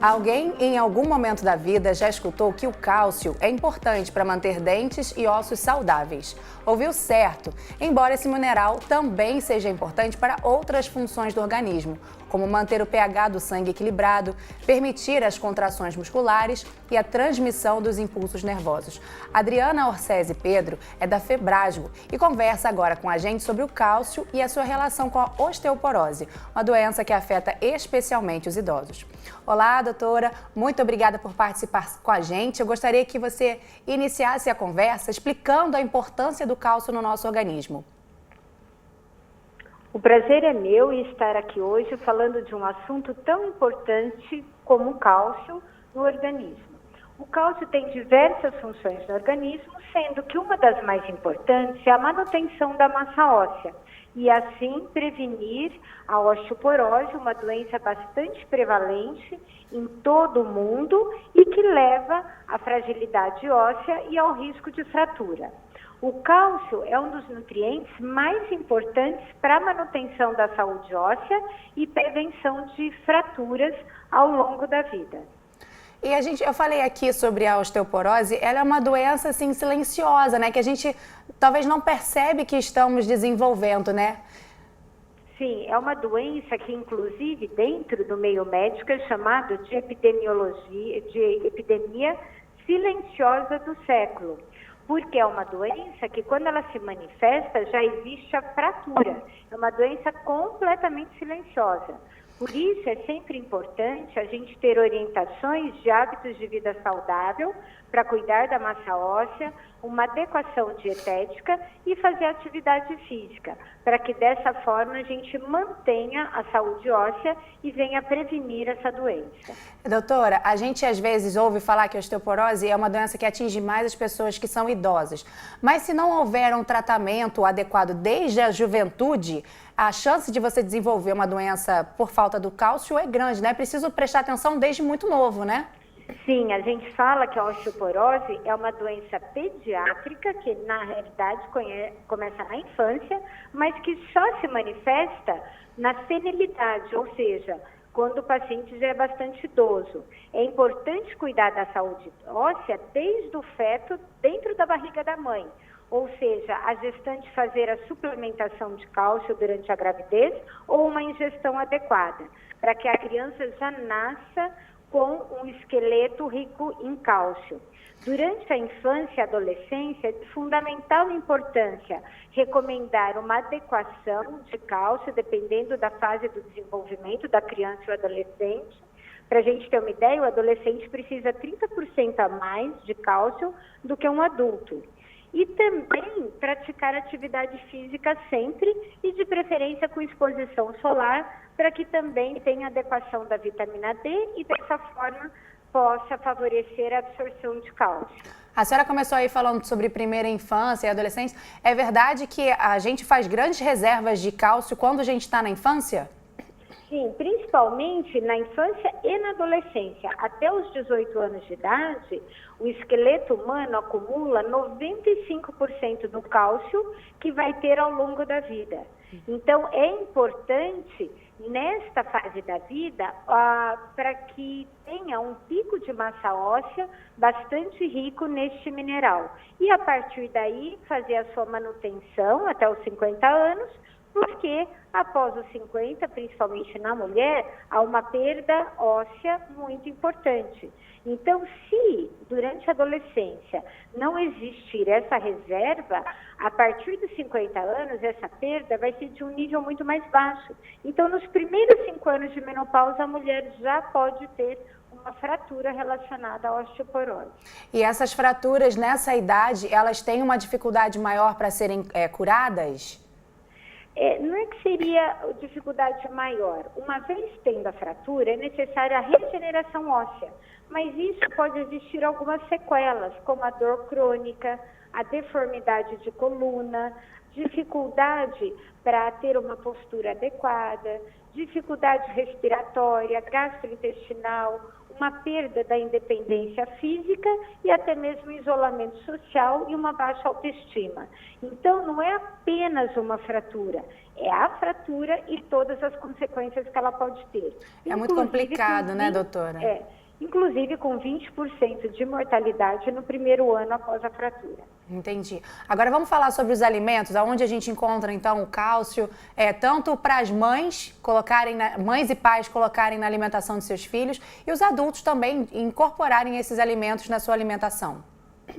Alguém em algum momento da vida já escutou que o cálcio é importante para manter dentes e ossos saudáveis. Ouviu certo, embora esse mineral também seja importante para outras funções do organismo, como manter o pH do sangue equilibrado, permitir as contrações musculares e a transmissão dos impulsos nervosos. Adriana Orcese Pedro é da Febrasgo e conversa agora com a gente sobre o cálcio e a sua relação com a osteoporose, uma doença que afeta especialmente os idosos. Olá, doutora, muito obrigada por participar com a gente. Eu gostaria que você iniciasse a conversa explicando a importância do cálcio no nosso organismo. O prazer é meu em estar aqui hoje falando de um assunto tão importante como o cálcio no organismo. O cálcio tem diversas funções no organismo, sendo que uma das mais importantes é a manutenção da massa óssea e assim prevenir a osteoporose, uma doença bastante prevalente em todo o mundo e que leva à fragilidade óssea e ao risco de fratura. O cálcio é um dos nutrientes mais importantes para a manutenção da saúde óssea e prevenção de fraturas ao longo da vida. E eu falei aqui sobre a osteoporose, ela é uma doença assim silenciosa, né? Que a gente talvez não percebe que estamos desenvolvendo, né? Sim, é uma doença que inclusive dentro do meio médico é chamado de epidemia silenciosa do século. Porque é uma doença que quando ela se manifesta já existe a fratura. É uma doença completamente silenciosa. Por isso é sempre importante a gente ter orientações de hábitos de vida saudável para cuidar da massa óssea, uma adequação dietética e fazer atividade física, para que dessa forma a gente mantenha a saúde óssea e venha prevenir essa doença. Doutora, a gente às vezes ouve falar que a osteoporose é uma doença que atinge mais as pessoas que são idosas, mas se não houver um tratamento adequado desde a juventude, a chance de você desenvolver uma doença por falta do cálcio é grande, né? É preciso prestar atenção desde muito novo, né? Sim, a gente fala que a osteoporose é uma doença pediátrica que na realidade começa na infância, mas que só se manifesta na senilidade, ou seja, quando o paciente já é bastante idoso. É importante cuidar da saúde óssea desde o feto dentro da barriga da mãe. Ou seja, a gestante fazer a suplementação de cálcio durante a gravidez ou uma ingestão adequada, para que a criança já nasça com um esqueleto rico em cálcio. Durante a infância e adolescência, é de fundamental importância recomendar uma adequação de cálcio, dependendo da fase do desenvolvimento da criança e do adolescente. Para a gente ter uma ideia, o adolescente precisa 30% a mais de cálcio do que um adulto. E também praticar atividade física sempre e de preferência com exposição solar, para que também tenha adequação da vitamina D e dessa forma possa favorecer a absorção de cálcio. A senhora começou aí falando sobre primeira infância e adolescência. É verdade que a gente faz grandes reservas de cálcio quando a gente está na infância? Sim, principalmente na infância e na adolescência. Até os 18 anos de idade, o esqueleto humano acumula 95% do cálcio que vai ter ao longo da vida. Então, é importante, nesta fase da vida, para que tenha um pico de massa óssea bastante rico neste mineral. E, a partir daí, fazer a sua manutenção até os 50 anos, porque após os 50, principalmente na mulher, há uma perda óssea muito importante. Então, se durante a adolescência não existir essa reserva, a partir dos 50 anos, essa perda vai ser de um nível muito mais baixo. Então, nos primeiros 5 anos de menopausa, a mulher já pode ter uma fratura relacionada à osteoporose. E essas fraturas, nessa idade, elas têm uma dificuldade maior para serem curadas? Não é que seria dificuldade maior. Uma vez tendo a fratura, é necessária a regeneração óssea, mas isso pode existir algumas sequelas, como a dor crônica, a deformidade de coluna, dificuldade para ter uma postura adequada, dificuldade respiratória, gastrointestinal, uma perda da independência física e até mesmo isolamento social e uma baixa autoestima. Então, não é apenas uma fratura, é a fratura e todas as consequências que ela pode ter. É muito complicado, né, doutora? Inclusive com 20% de mortalidade no primeiro ano após a fratura. Entendi. Agora vamos falar sobre os alimentos, aonde a gente encontra então o cálcio, tanto para as mães mães e pais colocarem na alimentação de seus filhos e os adultos também incorporarem esses alimentos na sua alimentação.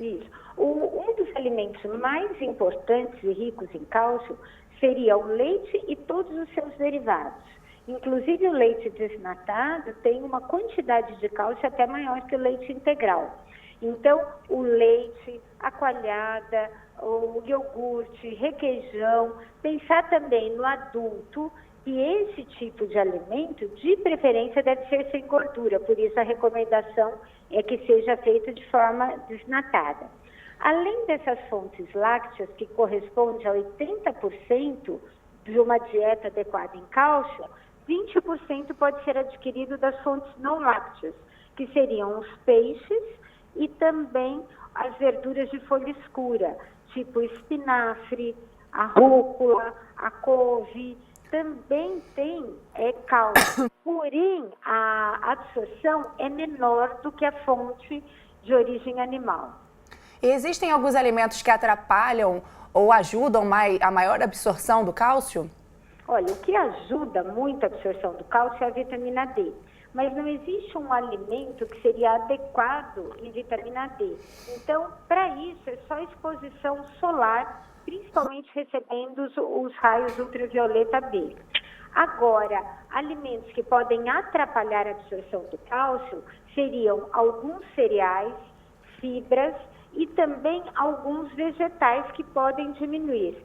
Isso. Um dos alimentos mais importantes e ricos em cálcio seria o leite e todos os seus derivados. Inclusive o leite desnatado tem uma quantidade de cálcio até maior que o leite integral. Então, o leite, a coalhada, o iogurte, requeijão, pensar também no adulto e esse tipo de alimento, de preferência, deve ser sem gordura, por isso a recomendação é que seja feito de forma desnatada. Além dessas fontes lácteas, que correspondem a 80% de uma dieta adequada em cálcio, 20% pode ser adquirido das fontes não lácteas, que seriam os peixes e também as verduras de folha escura, tipo espinafre, a rúcula, a couve, também tem cálcio. Porém, a absorção é menor do que a fonte de origem animal. E existem alguns alimentos que atrapalham ou ajudam a maior absorção do cálcio? Olha, o que ajuda muito a absorção do cálcio é a vitamina D. Mas não existe um alimento que seria adequado em vitamina D. Então, para isso, é só exposição solar, principalmente recebendo os raios ultravioleta B. Agora, alimentos que podem atrapalhar a absorção do cálcio seriam alguns cereais, fibras e também alguns vegetais que podem diminuir.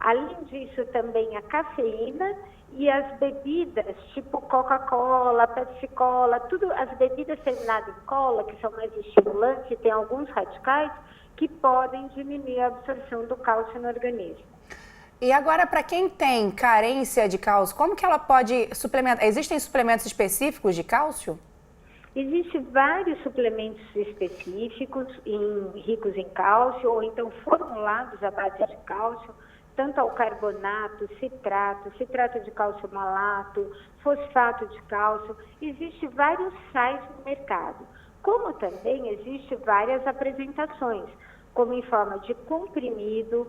Além disso, também a cafeína e as bebidas, tipo Coca-Cola, Pepsi-Cola, tudo, as bebidas terminadas em cola, que são mais estimulantes e tem alguns radicais, que podem diminuir a absorção do cálcio no organismo. E agora, para quem tem carência de cálcio, como que ela pode suplementar? Existem suplementos específicos de cálcio? Existem vários suplementos específicos, ricos em cálcio, ou então formulados à base de cálcio, tanto ao carbonato, citrato de cálcio malato, fosfato de cálcio. Existem vários sais no mercado, como também existem várias apresentações, como em forma de comprimido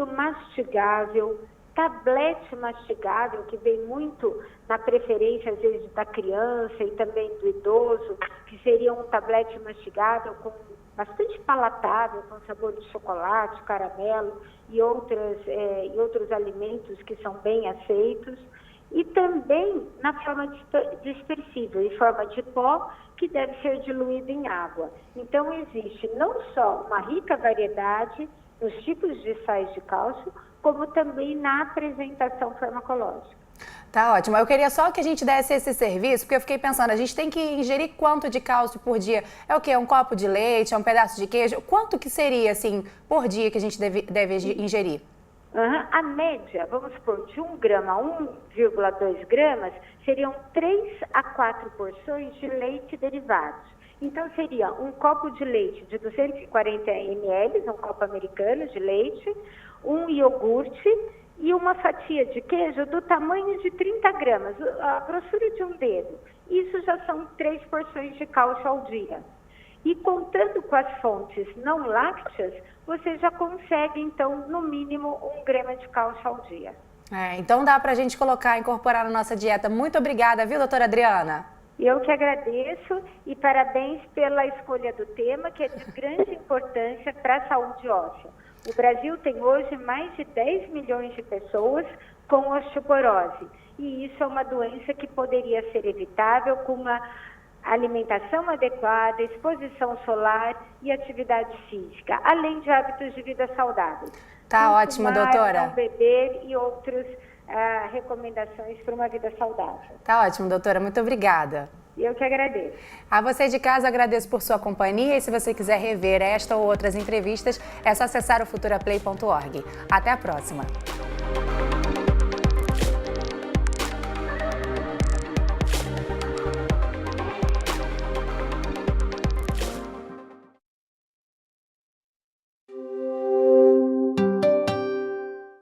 mastigável, tablete mastigável, que vem muito na preferência, às vezes, da criança e também do idoso, que seria um tablete mastigável com bastante palatável, com sabor de chocolate, caramelo e outros alimentos que são bem aceitos. E também na forma dispersível, em forma de pó, que deve ser diluído em água. Então, existe não só uma rica variedade nos tipos de sais de cálcio, como também na apresentação farmacológica. Tá ótimo. Eu queria só que a gente desse esse serviço, porque eu fiquei pensando, a gente tem que ingerir quanto de cálcio por dia? É o quê? Um copo de leite? É um pedaço de queijo? Quanto que seria, assim, por dia que a gente deve ingerir? A média, vamos supor, de 1 grama a 1,2 gramas, seriam 3 a 4 porções de leite e derivados. Então, seria um copo de leite de 240 ml, um copo americano de leite, um iogurte e uma fatia de queijo do tamanho de 30 gramas, a grossura de um dedo. Isso já são 3 porções de cálcio ao dia. E contando com as fontes não lácteas, você já consegue, então, no mínimo, 1 grama de cálcio ao dia. Então dá pra gente incorporar na nossa dieta. Muito obrigada, viu, doutora Adriana? Eu que agradeço e parabéns pela escolha do tema, que é de grande importância para a saúde óssea. O Brasil tem hoje mais de 10 milhões de pessoas com osteoporose. E isso é uma doença que poderia ser evitável com uma alimentação adequada, exposição solar e atividade física, além de hábitos de vida saudáveis. Tá ótimo, doutora. Não beber e outras recomendações para uma vida saudável. Tá ótimo, doutora. Muito obrigada. Eu que agradeço. A você de casa, agradeço por sua companhia e se você quiser rever esta ou outras entrevistas, é só acessar o futuraplay.org. Até a próxima.